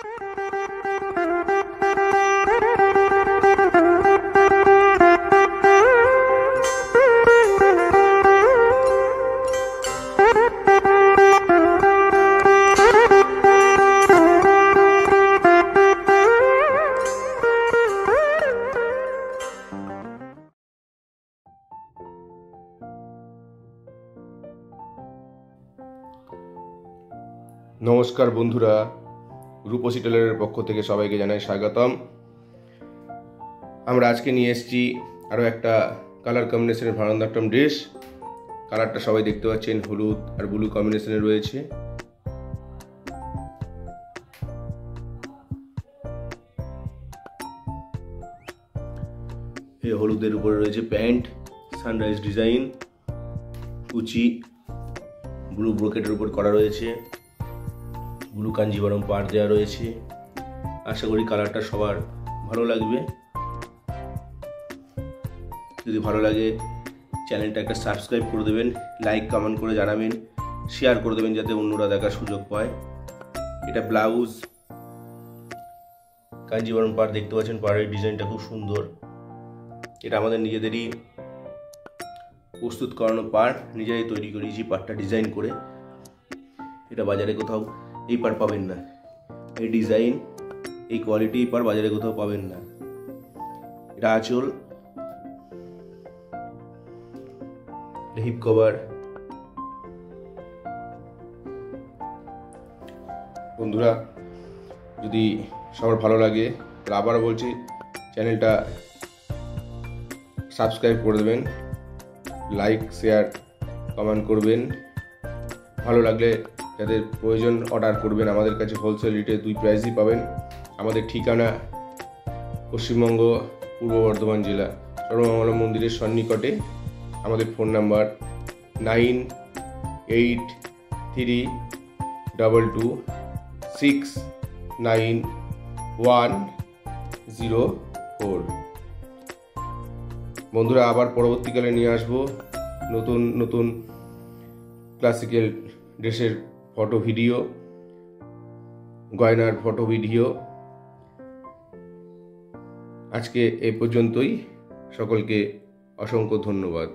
নমস্কার বন্ধুরা, রূপসী টেলারের পক্ষ থেকে সবাইকে জানাই স্বাগতম। আমরা আজকে নিয়ে এসেছি আরও একটা কালার কম্বিনেশনের ভারতনাট্যম ড্রেস। কালারটা সবাই দেখতে পাচ্ছেন, হলুদ আর ব্লু কম্বিনেশনে রয়েছে। এই হলুদের উপরে রয়েছে প্যান্ট, সানরাইজ ডিজাইন, কুচি ব্লু ব্রোকেটের উপর করা রয়েছে, ব্লু কাঞ্জিভারম পাড় দেওয়া রয়েছে। আশা করি কালারটা সবার ভালো লাগবে। যদি ভালো লাগে চ্যানেলটা একটা সাবস্ক্রাইব করে দেবেন, লাইক কমেন্ট করে জানাবেন, শেয়ার করে দেবেন যাতে অন্যরা দেখার সুযোগ পায়। এটা ব্লাউজ, কাঞ্জিভারম পাড় দেখতে পাচ্ছেন, পাড়ের ডিজাইনটা খুব সুন্দর। এটা আমাদের নিজেদেরই প্রস্তুত করানো পাড়, নিজেরাই তৈরি করেছি পাড়টা ডিজাইন করে। এটা বাজারে কোথাও এই পাড় পাবেন না, এই ডিজাইন এই কোয়ালিটি পাড় বাজারে কোথাও পাবেন না। এটা আঁচল, হিপ কভার। বন্ধুরা, যদি সবার ভালো লাগে তাহলে আবারও বলছি, চ্যানেলটা সাবস্ক্রাইব করে দেবেন, লাইক শেয়ার কমেন্ট করবেন। ভালো লাগলে যাদের প্রয়োজন অর্ডার করবেন। আমাদের কাছে হোলসেল রেটে দুই প্রাইসই পাবেন। আমাদের ঠিকানা পশ্চিমবঙ্গ, পূর্ব বর্ধমান জেলা, সর্বমঙ্গলা মন্দিরের সন্নিকটে। আমাদের ফোন নাম্বার 9883226910 বন্ধুরা, আবার পরবর্তীকালে নিয়ে আসবো নতুন নতুন ক্লাসিক্যাল ড্রেসের ফটো ভিডিও, গয়নার ফটো ভিডিও। আজকে এই পর্যন্তই। সকলকে অসংখ্য ধন্যবাদ।